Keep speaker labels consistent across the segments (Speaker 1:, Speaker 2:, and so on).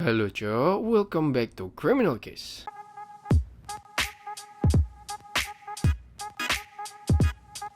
Speaker 1: Halo Cok, welcome back to Criminal Case.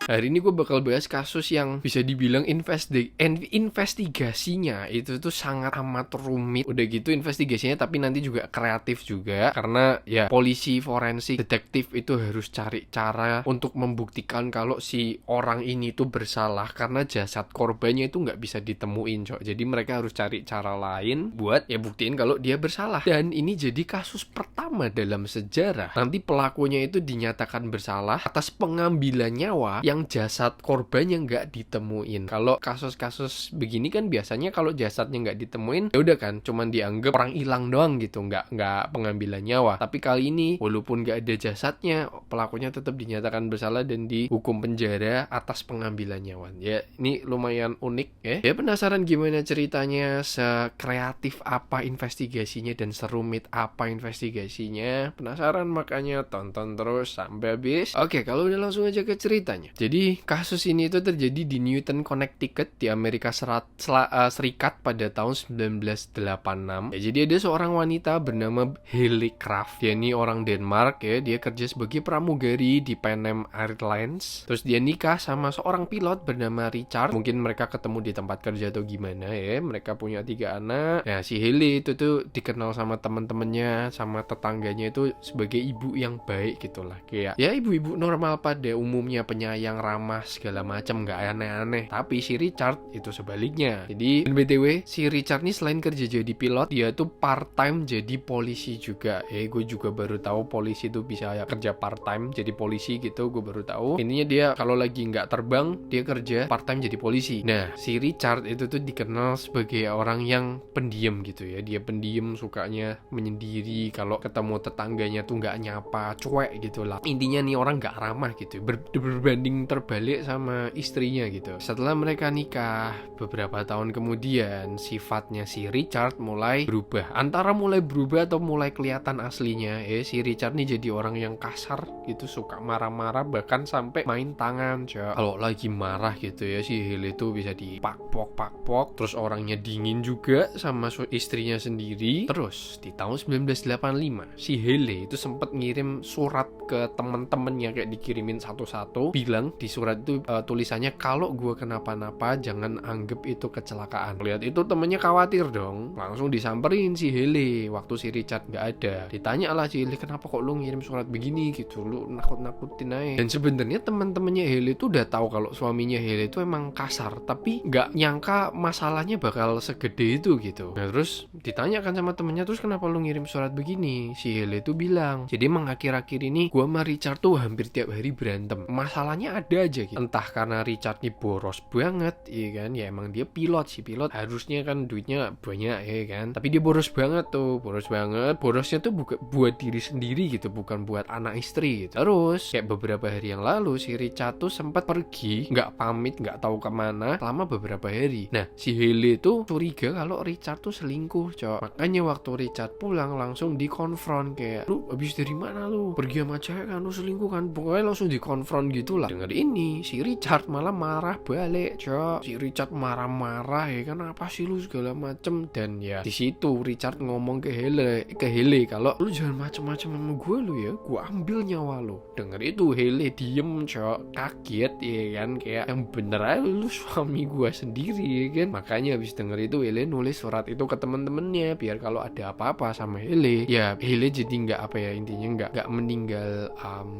Speaker 1: Hari ini gue bakal bahas kasus yang bisa dibilang investigasinya itu tuh sangat amat rumit. Udah gitu investigasinya tapi nanti juga kreatif juga. Karena ya polisi, forensik, detektif itu harus cari cara untuk membuktikan kalau si orang ini tuh bersalah. Karena jasad korbannya itu nggak bisa ditemuin Cok. Jadi mereka harus cari cara lain buat ya buktiin kalau dia bersalah. Dan ini jadi kasus pertama dalam sejarah. Nanti pelakunya itu dinyatakan bersalah atas pengambilan nyawa yang jasad korbannya nggak ditemuin. Kalau kasus-kasus begini kan biasanya kalau jasadnya nggak ditemuin ya udah kan cuman dianggap orang hilang doang gitu, nggak pengambilan nyawa. Tapi kali ini walaupun nggak ada jasadnya, pelakunya tetap dinyatakan bersalah dan dihukum penjara atas pengambilan nyawa. Ya ini lumayan unik ya. Ya penasaran gimana ceritanya, sekreatif apa investigasinya dan serumit apa investigasinya? Penasaran makanya tonton terus sampai habis. Oke, kalau udah langsung aja ke ceritanya. Jadi kasus ini itu terjadi di Newton, Connecticut di Amerika Serikat pada tahun 1986. Ya, jadi ada seorang wanita bernama Haley Craft. Dia ini orang Denmark ya. Dia kerja sebagai pramugari di Pan Am Airlines. Terus dia nikah sama seorang pilot bernama Richard. Mungkin mereka ketemu di tempat kerja atau gimana ya. Mereka punya 3 anak. Nah si Haley itu tuh dikenal sama teman-temannya, sama tetangganya itu sebagai ibu yang baik gitulah. Kayak ya ibu-ibu normal pada umumnya, penyayang, ramah, segala macam, nggak aneh-aneh. Tapi si Richard itu sebaliknya. Jadi BTW si Richard nih selain kerja jadi pilot, dia tuh part time jadi polisi juga. Gue juga baru tahu polisi tuh bisa kerja part time jadi polisi gitu. Gue baru tahu. Intinya dia kalau lagi nggak terbang dia kerja part time jadi polisi. Nah si Richard itu tuh dikenal sebagai orang yang pendiam gitu ya. Dia pendiam, sukanya menyendiri. Kalau ketemu tetangganya tuh nggak nyapa, cuek gitu lah. Intinya nih orang nggak ramah gitu. Berbanding terbalik sama istrinya gitu. Setelah mereka nikah beberapa tahun kemudian, sifatnya si Richard mulai berubah. Antara mulai berubah atau mulai kelihatan aslinya. Si Richard nih jadi orang yang kasar gitu, suka marah-marah, bahkan sampai main tangan. Kalau lagi marah gitu ya, si Haley tuh bisa dipakpok. Terus orangnya dingin juga sama istrinya sendiri. Terus di tahun 1985 si Haley itu sempat ngirim surat ke temen-temennya, kayak dikirimin satu-satu, bilang di surat itu tulisannya kalau gue kenapa-napa jangan anggap itu kecelakaan. Lihat itu temennya khawatir dong, langsung disamperin si Haley waktu si Richard nggak ada. Ditanya lah si Haley, kenapa kok lu ngirim surat begini gitu, lu nakut-nakutin aja. Dan sebenarnya teman-temannya Haley itu udah tahu kalau suaminya Haley itu emang kasar, tapi nggak nyangka masalahnya bakal segede itu gitu. Nah terus ditanyakan sama temennya, terus kenapa lu ngirim surat begini? Si Haley itu bilang, jadi emang akhir-akhir ini gue sama Richard tuh hampir tiap hari berantem. Masalahnya ada aja gitu. Entah karena Richard nih boros banget, ya kan? Ya emang dia pilot, si pilot harusnya kan duitnya banyak ya kan? Tapi dia boros banget tuh, boros banget. Borosnya tuh buat diri sendiri gitu, bukan buat anak istri gitu. Terus kayak beberapa hari yang lalu si Richard tuh sempat pergi, nggak pamit, nggak tahu kemana selama beberapa hari. Nah si Haley tuh curiga kalau Richard tuh selingkuh, Cok. Makanya waktu Richard pulang langsung dikonfront, kayak lu habis dari mana lu? Pergi sama cewek kan, lu selingkuh kan? Pokoknya langsung dikonfront gitu lah. Dengar ini si Richard malah marah balik, Cok. Si Richard marah-marah ya kan, apa sih lu segala macem. Dan ya di situ Richard ngomong ke Haley kalau lu jangan macem-macem sama gue lu ya, gue ambil nyawa lu. Dengar itu Haley diem, Cok, kaget ya kan, kayak yang bener aja lu suami gue sendiri ya kan. Makanya habis denger itu Haley nulis surat itu ke temen-temennya biar kalau ada apa-apa sama Haley, ya Haley jadi nggak apa ya, intinya nggak meninggal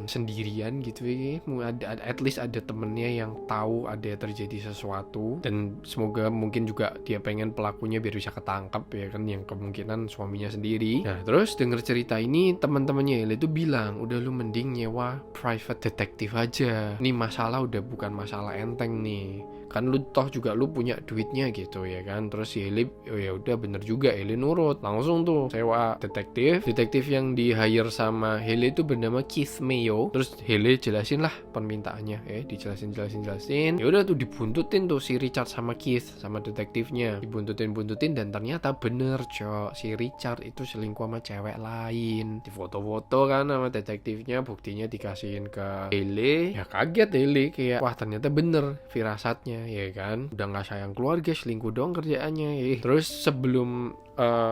Speaker 1: sendirian gitu ya. Ada at least ada temennya yang tahu ada terjadi sesuatu, dan semoga mungkin juga dia pengen pelakunya biar bisa ketangkap ya kan, yang kemungkinan suaminya sendiri. Nah terus denger cerita ini teman-temannya Haley itu bilang, udah lu mending nyewa private detective aja, ini masalah udah bukan masalah enteng nih, kan lu toh juga lu punya duitnya gitu ya kan. Terus si Haley oh ya udah bener juga, Haley nurut, langsung tuh sewa detektif yang di hire sama Haley itu bernama Keith Mayo. Terus Haley jelasin lah permintaannya, dijelasin. Ya udah tuh dibuntutin tuh si Richard sama Keith sama detektifnya, dibuntutin dan ternyata bener, Cok, si Richard itu selingkuh sama cewek lain. Di foto-foto kan sama detektifnya, buktinya dikasihin ke Haley. Ya kaget Haley, kayak wah ternyata bener firasatnya kerjaannya, ya kan? Udah nggak sayang keluarga, selingkuh dong kerjaannya, ya. Terus sebelum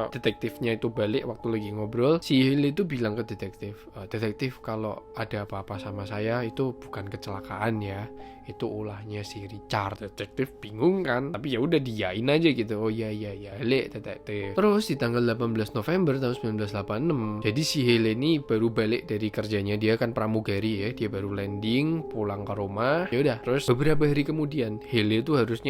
Speaker 1: detektifnya itu balik, waktu lagi ngobrol, si Haley itu bilang ke detektif, detektif, kalau ada apa-apa sama saya itu bukan kecelakaan ya, itu ulahnya si Richard. Detektif bingung kan, tapi ya udah diyain aja gitu. Oh iya Haley detektif. Terus di tanggal 18 November tahun 1986, jadi si Haley ini baru balik dari kerjanya, dia kan pramugari ya, dia baru landing pulang ke rumah. Ya udah, terus beberapa hari kemudian Haley itu harus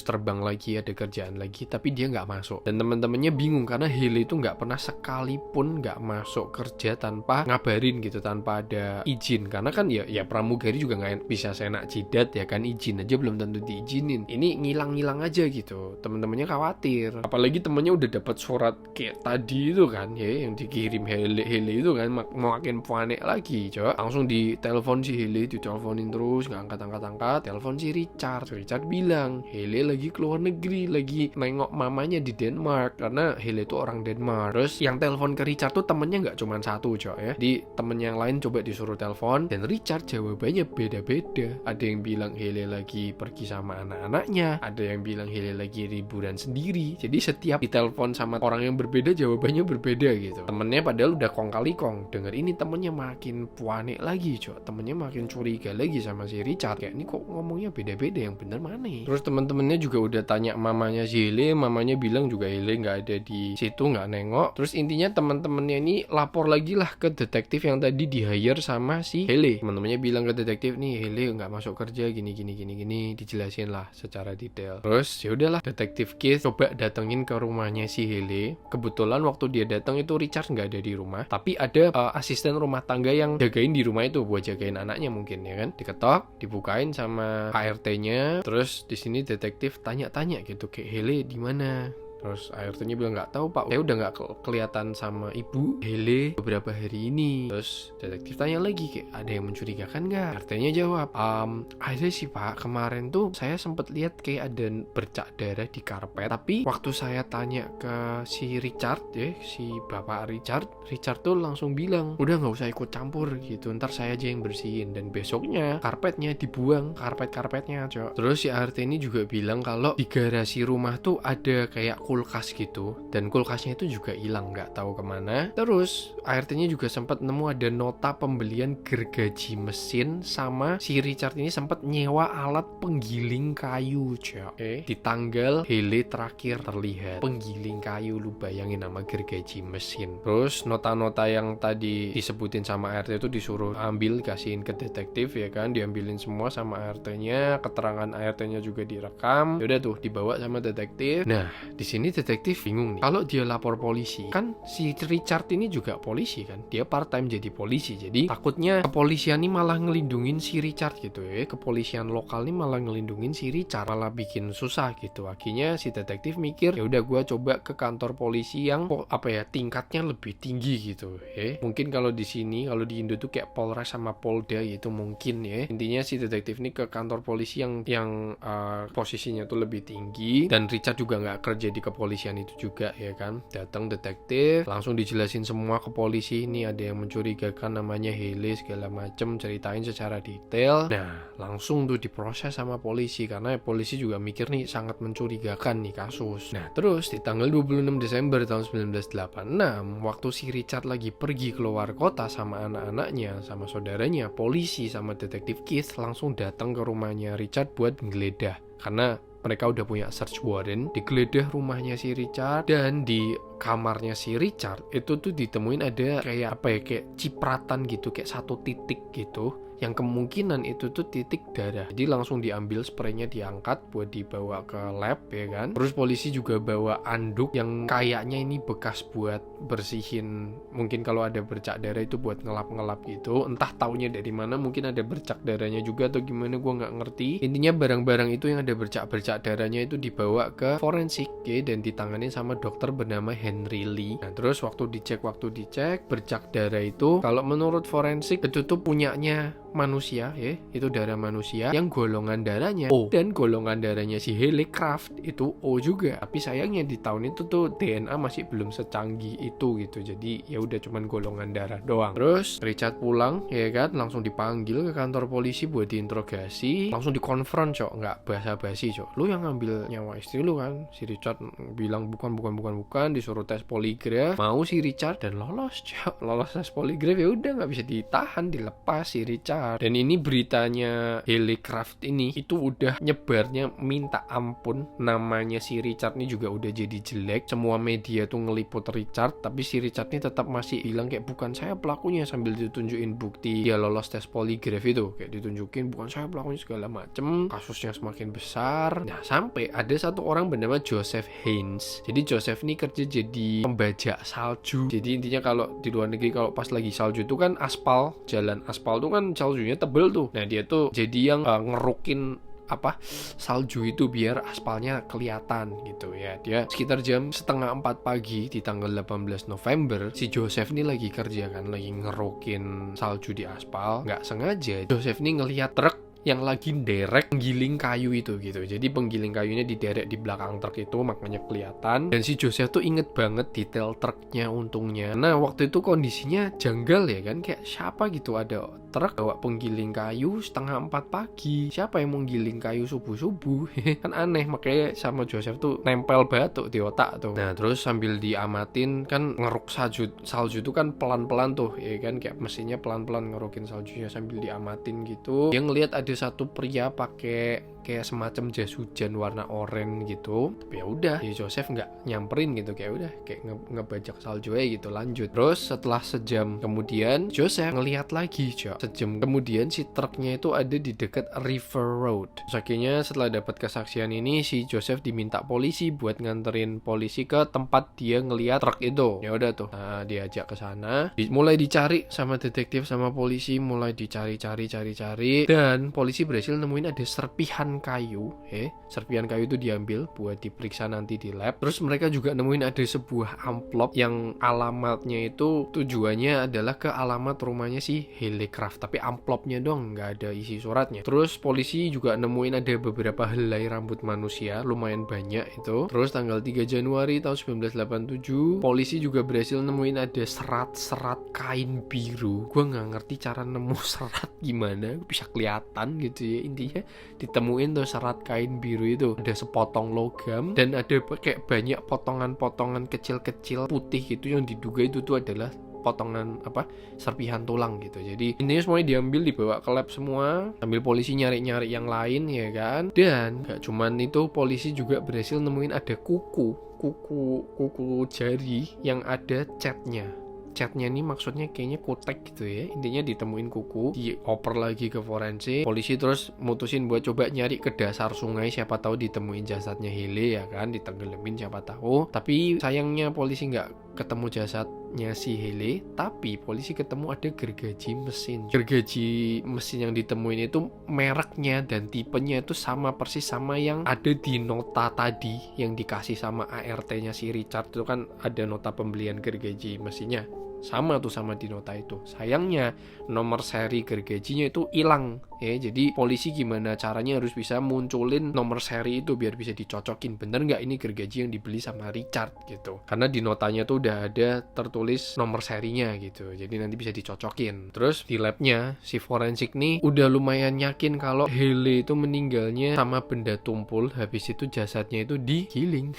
Speaker 1: terbang lagi, ada kerjaan lagi, tapi dia nggak masuk. Dan teman-temannya bingung karena Haley itu nggak pernah sekalipun nggak masuk kerja tanpa ngabarin gitu, tanpa ada izin. Karena kan ya pramugari juga nggak bisa seenak jidat ya kan, izin aja belum tentu diizinin. Ini ngilang aja gitu. Teman-temannya khawatir. Apalagi temennya udah dapat surat kayak tadi itu kan ya, yang dikirim Haley itu kan, makin panik lagi coba. Langsung ditelepon si Haley, diteleponin terus nggak angkat. Telepon si Richard bilang Haley lagi keluar negeri, lagi nengok mamanya di Denmark, karena Haley itu orang Denmark. Terus yang telepon ke Richard tuh temennya nggak cuma satu coy ya, di temen yang lain coba disuruh telepon, dan Richard jawabannya beda-beda. Ada yang bilang Haley lagi pergi sama anak-anaknya, ada yang bilang Haley lagi liburan sendiri. Jadi setiap ditelepon sama orang yang berbeda, jawabannya berbeda gitu. Temennya padahal udah kong kali kong, denger ini temennya makin panik lagi coy, temennya makin curiga lagi sama si Richard, kayak ini kok ngomongnya beda-beda, yang bener mana. Terus temen-temennya juga udah tanya mamanya si Haley, mamanya bilang juga Haley nggak ada di situ, nggak nengok. Terus intinya teman-temannya ini lapor lagi lah ke detektif yang tadi di hire sama si Haley. Teman-temannya bilang ke detektif, nih Haley nggak masuk kerja gini, dijelasin lah secara detail. Terus ya udahlah, detektif Keith coba datengin ke rumahnya si Haley. Kebetulan waktu dia datang itu Richard nggak ada di rumah, tapi ada asisten rumah tangga yang jagain di rumah itu, buat jagain anaknya mungkin ya kan. Diketok, dibukain sama ART-nya. Terus di sini detektif tanya-tanya gitu, kayak Haley di mana? Terus ART-nya bilang nggak tahu pak, saya udah nggak kelihatan sama ibu Haley beberapa hari ini. Terus detektif tanya lagi, kayak ada yang mencurigakan nggak? ART-nya jawab, ada sih pak, kemarin tuh saya sempat lihat kayak ada bercak darah di karpet, tapi waktu saya tanya ke si Richard ya, si bapak Richard tuh langsung bilang udah nggak usah ikut campur gitu, ntar saya aja yang bersihin. Dan besoknya karpetnya dibuang, karpetnya cok. Terus si ART ini juga bilang kalau di garasi rumah tuh ada kayak kulkas gitu, dan kulkasnya itu juga hilang, nggak tahu kemana. Terus ART-nya juga sempat nemu ada nota pembelian gergaji mesin, sama si Richard ini sempat nyewa alat penggiling kayu cok. Di tanggal Haley terakhir terlihat penggiling kayu, lu bayangin nama gergaji mesin. Terus nota-nota yang tadi disebutin sama ART itu disuruh ambil, kasihin ke detektif ya kan, diambilin semua sama ART-nya, keterangan ART-nya juga direkam. Yaudah tuh dibawa sama detektif. Nah di sini detektif bingung nih, kalau dia lapor polisi, kan si Richard ini juga polisi kan, dia part time jadi polisi, jadi takutnya kepolisian ini malah ngelindungin si Richard gitu ya, kepolisian lokal ini malah ngelindungin si Richard, malah bikin susah gitu. Akhirnya si detektif mikir, ya udah gue coba ke kantor polisi yang tingkatnya lebih tinggi gitu ya. Mungkin kalau di sini, kalau di Indo tuh kayak Polres sama Polda gitu mungkin ya. Intinya si detektif ini ke kantor polisi yang posisinya tuh lebih tinggi, dan Richard juga nggak kerja di kepolisian itu juga ya kan. Datang detektif, langsung dijelasin semua ke polisi, ini ada yang mencurigakan namanya Haley segala macem, ceritain secara detail. Nah langsung tuh diproses sama polisi, karena polisi juga mikir nih sangat mencurigakan nih kasus. Nah terus di tanggal 26 Desember tahun 1986, waktu si Richard lagi pergi keluar kota sama anak-anaknya, sama saudaranya, polisi sama detektif Keith langsung datang ke rumahnya Richard buat menggeledah, karena mereka udah punya search warrant. Digeledah rumahnya si Richard, dan di kamarnya si Richard itu tuh ditemuin ada kayak kayak cipratan gitu, kayak satu titik gitu, yang kemungkinan itu tuh titik darah. Jadi langsung diambil spraynya, diangkat buat dibawa ke lab ya kan. Terus polisi juga bawa anduk yang kayaknya ini bekas buat bersihin, mungkin kalau ada bercak darah itu buat ngelap-ngelap gitu. Entah taunya dari mana, mungkin ada bercak darahnya juga atau gimana, gue nggak ngerti. Intinya barang-barang itu yang ada bercak darahnya itu dibawa ke forensik ya, dan ditangani sama dokter bernama Henry Lee. Nah terus waktu dicek bercak darah itu, kalau menurut forensik itu tuh punyanya manusia ya, itu darah manusia yang golongan darahnya O, dan golongan darahnya si Hayley Craft itu O juga. Tapi sayangnya di tahun itu tuh DNA masih belum secanggih itu gitu. Jadi ya udah cuman golongan darah doang. Terus Richard pulang ya kan, langsung dipanggil ke kantor polisi buat diinterogasi, langsung dikonfront cok, nggak basa-basi cok. Lu yang ngambil nyawa istri lu kan? Si Richard bilang bukan, disuruh tes poligraf. Mau si Richard dan lolos cok, lolos tes poligraf. Ya udah nggak bisa ditahan, dilepas si Richard. Dan ini beritanya Hayley Craft ini itu udah nyebarnya minta ampun. Namanya si Richard ini juga udah jadi jelek. Semua media tuh ngeliput Richard, tapi si Richard ini tetap masih bilang kayak bukan saya pelakunya, sambil ditunjukin bukti dia lolos tes poligraf itu, kayak ditunjukin bukan saya pelakunya segala macem. Kasusnya semakin besar. Nah sampai ada satu orang bernama Joseph Haynes. Jadi Joseph ini kerja jadi pembajak salju. Jadi intinya kalau di luar negeri kalau pas lagi salju itu kan aspal, jalan aspal tuh kan saljunya tebel tuh. Nah dia tuh jadi yang ngerukin salju itu biar aspalnya kelihatan gitu ya. Dia sekitar jam 3:30 pagi di tanggal 18 November si Joseph ini lagi kerja kan, lagi ngerukin salju di aspal. Nggak sengaja Joseph ini ngelihat truk yang lagi derek penggiling kayu itu gitu. Jadi penggiling kayunya diderek di belakang truk itu, makanya kelihatan. Dan si Joseph tuh inget banget detail truknya untungnya. Nah waktu itu kondisinya janggal ya kan, kayak siapa gitu ada truk bawa penggiling kayu 3:30 pagi. Siapa yang mau giling kayu subuh-subuh? Kan aneh, makanya sama Joseph tuh nempel batu di otak tuh. Nah terus sambil diamatin kan ngeruk salju tuh kan pelan-pelan tuh ya kan, kayak mesinnya pelan-pelan ngerukin saljunya sambil diamatin gitu. Dia ngelihat ada satu pria pakai kayak semacam jas hujan warna oranye gitu. Tapi ya udah, si Joseph nggak nyamperin gitu, kayak udah kayak ngebajak salju aja gitu, lanjut. Terus setelah sejam kemudian Joseph ngelihat lagi sejam kemudian si truknya itu ada di dekat River Road. Terus akhirnya setelah dapat kesaksian ini si Joseph diminta polisi buat nganterin polisi ke tempat dia ngelihat truk itu. Ya udah tuh, nah, diajak ke sana, mulai dicari sama detektif sama polisi, mulai dicari dan polisi berhasil nemuin ada serpihan kayu. Serpihan kayu itu diambil buat diperiksa nanti di lab. Terus mereka juga nemuin ada sebuah amplop yang alamatnya itu tujuannya adalah ke alamat rumahnya si Hayley Craft, tapi amplopnya dong, nggak ada isi suratnya. Terus polisi juga nemuin ada beberapa helai rambut manusia, lumayan banyak itu. Terus tanggal 3 Januari tahun 1987 polisi juga berhasil nemuin ada serat-serat kain biru. Gue nggak ngerti cara nemu serat gimana, bisa kelihatan gitu ya. Intinya ditemuin tuh serat kain biru itu, ada sepotong logam dan ada kayak banyak potongan-potongan kecil-kecil putih gitu yang diduga itu tuh adalah potongan serpihan tulang gitu. Jadi ini semuanya diambil dibawa ke lab semua, sambil polisi nyari-nyari yang lain ya kan. Dan gak cuman itu, polisi juga berhasil nemuin ada kuku jari yang ada catnya ini, maksudnya kayaknya kutek gitu ya. Intinya ditemuin kuku, dioper lagi ke forensik. Polisi terus mutusin buat coba nyari ke dasar sungai, siapa tahu ditemuin jasadnya Hayley ya kan, ditenggelamin siapa tahu. Tapi sayangnya polisi nggak ketemu jasadnya si Hayley, tapi polisi ketemu ada gergaji mesin. Gergaji mesin yang ditemuin itu mereknya dan tipenya itu sama persis sama yang ada di nota tadi yang dikasih sama ART-nya si Richard. Itu kan ada nota pembelian gergaji mesinnya, sama tuh sama di nota itu. Sayangnya nomor seri gergajinya itu hilang ya. Jadi polisi gimana caranya harus bisa munculin nomor seri itu biar bisa dicocokin bener nggak ini gergaji yang dibeli sama Richard gitu, karena di notanya tuh udah ada tertulis nomor serinya gitu, jadi nanti bisa dicocokin. Terus di labnya si forensik nih udah lumayan yakin kalau Hayley itu meninggalnya sama benda tumpul, habis itu jasadnya itu digiling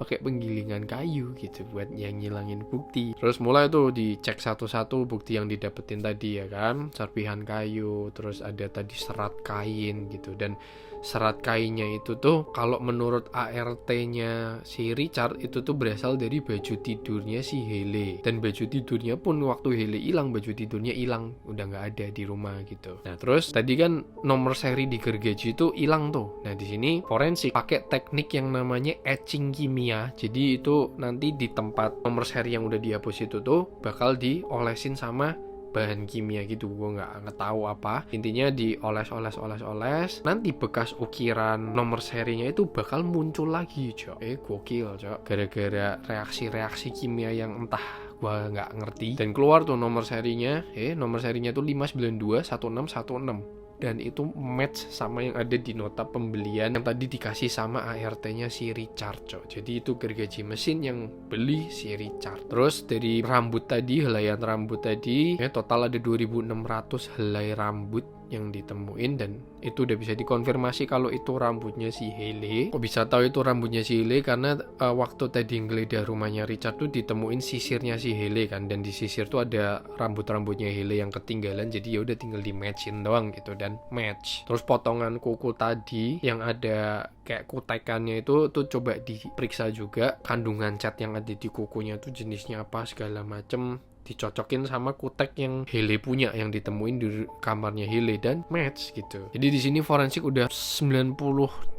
Speaker 1: pakai penggilingan kayu gitu buat yang ngilangin bukti. Terus mulai tuh dicek satu-satu bukti yang didapetin tadi ya kan, serpihan kayu, terus ada tadi serat kain gitu. Dan serat kainnya itu tuh kalau menurut ART-nya si Richard itu tuh berasal dari baju tidurnya si Hayley. Dan baju tidurnya pun waktu Hayley hilang, baju tidurnya hilang, udah nggak ada di rumah gitu. Nah terus tadi kan nomor seri di gergaji itu hilang tuh. Nah di sini forensik pakai teknik yang namanya etching kimia. Jadi itu nanti di tempat nomor seri yang udah dihapus itu tuh bakal diolesin sama bahan kimia gitu, gue nggak tahu apa. Intinya dioles, nanti bekas ukiran nomor serinya itu bakal muncul lagi, cok. Gokil, cok. Gara-gara reaksi kimia yang entah gua nggak ngerti. Dan keluar tuh nomor serinya tuh 5921616, dan itu match sama yang ada di nota pembelian yang tadi dikasih sama ART-nya si Richard, cok. Jadi itu gergaji mesin yang beli si Richard. Terus dari helaian rambut tadi, total ada 2.600 helai rambut yang ditemuin, dan itu udah bisa dikonfirmasi kalau itu rambutnya si Haley. Kok bisa tahu itu rambutnya si Haley? Karena waktu tadi nggeledah rumahnya Richard tuh ditemuin sisirnya si Haley kan, dan di sisir tuh ada rambut-rambutnya Haley yang ketinggalan, jadi ya udah tinggal di matchin doang gitu, dan match. Terus potongan kuku tadi yang ada kayak kutekannya itu tuh coba diperiksa juga, kandungan cat yang ada di kukunya tuh jenisnya apa segala macem, dicocokin sama kutek yang Haley punya yang ditemuin di kamarnya Haley, dan match gitu. Jadi di sini forensik udah 98%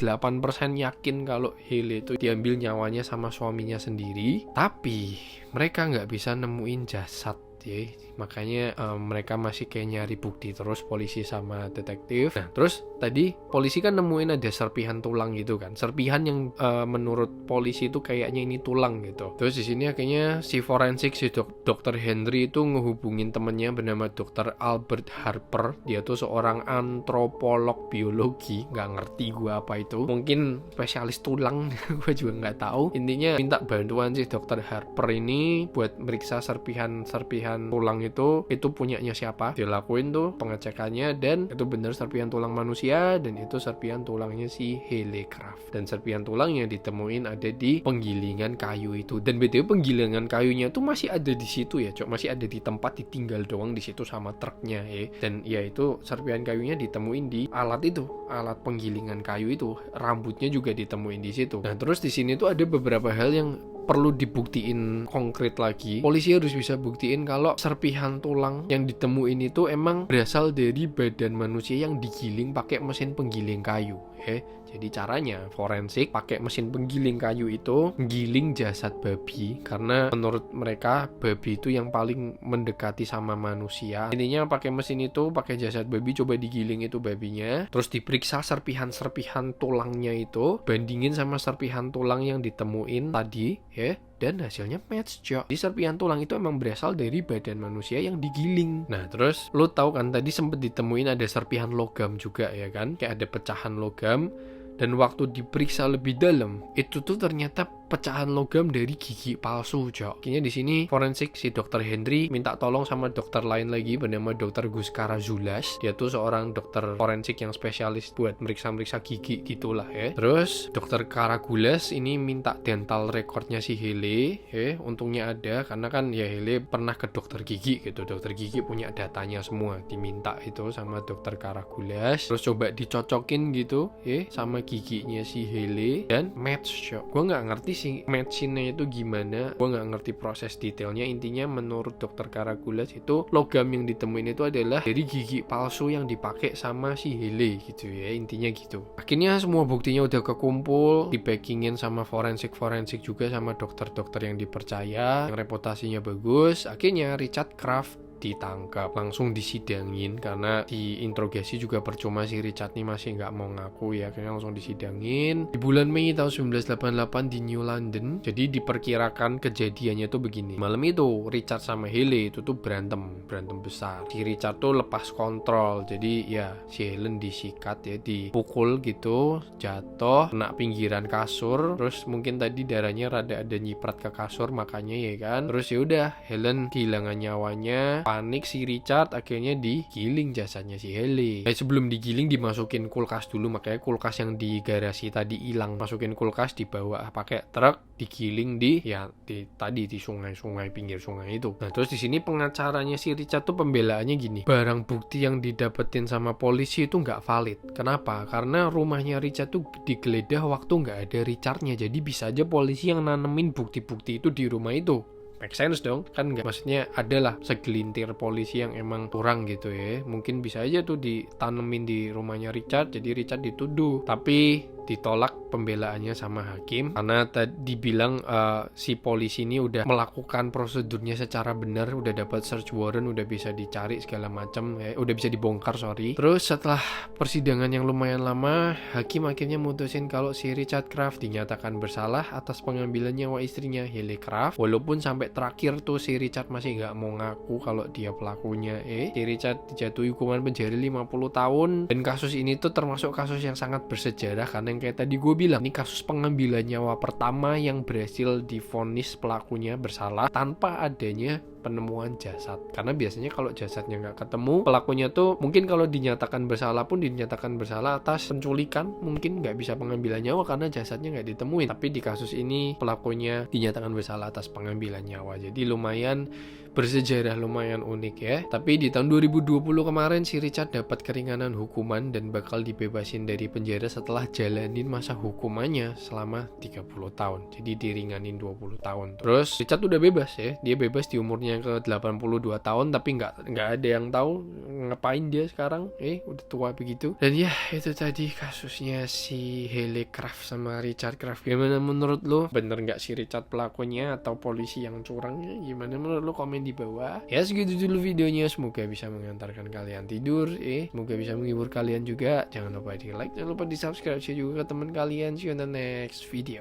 Speaker 1: yakin kalau Haley itu diambil nyawanya sama suaminya sendiri, tapi mereka nggak bisa nemuin jasad ya. Makanya mereka masih kayak nyari bukti terus, polisi sama detektif. Nah terus tadi polisi kan nemuin ada serpihan tulang gitu kan, serpihan yang menurut polisi itu kayaknya ini tulang gitu. Terus di sini akhirnya si forensik, si dokter Henry itu ngehubungin temennya bernama dokter Albert Harper. Dia tuh seorang antropolog biologi, nggak ngerti gue apa itu, mungkin spesialis tulang gue juga nggak tahu. Intinya minta bantuan si dokter Harper ini buat meriksa serpihan tulang itu punyanya siapa. Dilakuin tuh pengecekannya, dan itu bener serpihan tulang manusia, dan itu serpihan tulangnya si Haley Craft. Dan serpihan tulang yang ditemuin ada di penggilingan kayu itu. Dan BTW penggilingan kayunya tuh masih ada di situ ya, cok, masih ada di tempat, ditinggal doang di situ sama truknya ya. Dan ya itu serpihan kayunya ditemuin di alat penggilingan kayu itu. Rambutnya juga ditemuin di situ. Nah terus di sini tuh ada beberapa hal yang perlu dibuktiin konkret lagi. Polisi harus bisa buktiin kalau serpihan tulang yang ditemuin itu emang berasal dari badan manusia yang digiling pakai mesin penggiling kayu. Jadi caranya forensik pakai mesin penggiling kayu itu giling jasad babi, karena menurut mereka babi itu yang paling mendekati sama manusia. Intinya pakai mesin itu, pakai jasad babi, coba digiling itu babinya, terus diperiksa serpihan tulangnya itu, bandingin sama serpihan tulang yang ditemuin tadi dan hasilnya match, Jok. Di serpihan tulang itu emang berasal dari badan manusia yang digiling. Nah terus lo tahu kan tadi sempet ditemuin ada serpihan logam juga ya kan, kayak ada pecahan logam. Dan waktu diperiksa lebih dalam, itu tuh ternyata pecahan logam dari gigi palsu, Jok. Kayaknya di sini forensik si dokter Henry minta tolong sama dokter lain lagi bernama dokter Gus Karazulas. Dia tuh seorang dokter forensik yang spesialis buat meriksa-meriksa gigi gitulah ya. Terus dokter Karagulas ini minta dental recordnya si Haley. Untungnya ada, karena kan ya Haley pernah ke dokter gigi gitu. Dokter gigi punya datanya semua, diminta itu sama dokter Karagulas. Terus coba dicocokin gitu sama giginya si Haley, dan match, Jok. Gue nggak ngerti si matchinnya itu gimana, gue nggak ngerti proses detailnya. Intinya menurut dokter Karagulas itu logam yang ditemuin itu adalah dari gigi palsu yang dipakai sama si Haley gitu ya, intinya gitu. Akhirnya semua buktinya udah kekumpul, dipackingin sama forensik juga sama dokter-dokter yang dipercaya, yang reputasinya bagus. Akhirnya Richard Craft ditangkap, langsung disidangin, karena diinterogasi juga percuma, si Richard nih masih nggak mau ngaku ya, akhirnya langsung disidangin di bulan Mei tahun 1988 di New London. Jadi diperkirakan kejadiannya tuh begini, malam itu Richard sama Haley itu tuh berantem besar. Si Richard tuh lepas kontrol, jadi ya si Helen disikat ya, dipukul gitu, jatuh kena pinggiran kasur, terus mungkin tadi darahnya ada nyiprat ke kasur makanya ya kan. Terus ya udah Helen kehilangan nyawanya. Panik si Richard, akhirnya digiling jasadnya si Haley. Sebelum digiling dimasukin kulkas dulu, makanya kulkas yang di garasi tadi hilang. Masukin kulkas, dibawa pakai truk, digiling di sungai, pinggir sungai itu. Nah terus di sini pengacaranya si Richard tuh pembelaannya gini, barang bukti yang didapetin sama polisi itu nggak valid. Kenapa? Karena rumahnya Richard tuh digeledah waktu nggak ada Richardnya, jadi bisa aja polisi yang nanemin bukti-bukti itu di rumah itu. Make sense dong, kan nggak, maksudnya adalah segelintir polisi yang emang kurang gitu ya, mungkin bisa aja tuh ditanemin di rumahnya Richard, jadi Richard dituduh. Tapi ditolak pembelaannya sama hakim karena tadi bilang si polisi ini udah melakukan prosedurnya secara benar, udah dapat search warrant, udah bisa dicari segala macam, udah bisa dibongkar Terus setelah persidangan yang lumayan lama, hakim akhirnya mutusin kalau si Richard Kraft dinyatakan bersalah atas pengambilan nyawa istrinya Haley Kraft. Walaupun sampai terakhir tuh si Richard masih nggak mau ngaku kalau dia pelakunya. Si Richard dijatuhi hukuman penjara 50 tahun. Dan kasus ini tuh termasuk kasus yang sangat bersejarah karena yang kayak tadi gue bilang, ini kasus pengambilan nyawa pertama yang berhasil divonis pelakunya bersalah tanpa adanya penemuan jasad. Karena biasanya kalau jasadnya nggak ketemu, pelakunya tuh mungkin kalau dinyatakan bersalah pun dinyatakan bersalah atas penculikan, mungkin nggak bisa pengambilan nyawa karena jasadnya nggak ditemuin. Tapi di kasus ini pelakunya dinyatakan bersalah atas pengambilan nyawa. Jadi lumayan bersejarah, lumayan unik ya. Tapi di tahun 2020 kemarin si Richard dapat keringanan hukuman dan bakal dibebasin dari penjara setelah jalanin masa hukumannya selama 30 tahun. Jadi diringanin 20 tahun. Terus Richard udah bebas ya. Dia bebas di umurnya ke 82 tahun, tapi nggak ada yang tahu ngapain dia sekarang. Udah tua begitu. Dan ya itu tadi kasusnya si Haley Kraft sama Richard Kraft. Gimana menurut lo? Bener nggak si Richard pelakunya atau polisi yang curangnya? Gimana menurut lo? Komen di bawah. Ya segitu dulu videonya, semoga bisa mengantarkan kalian tidur, semoga bisa menghibur kalian juga. Jangan lupa di like, jangan lupa di subscribe, share juga ke teman kalian. See you on the next video.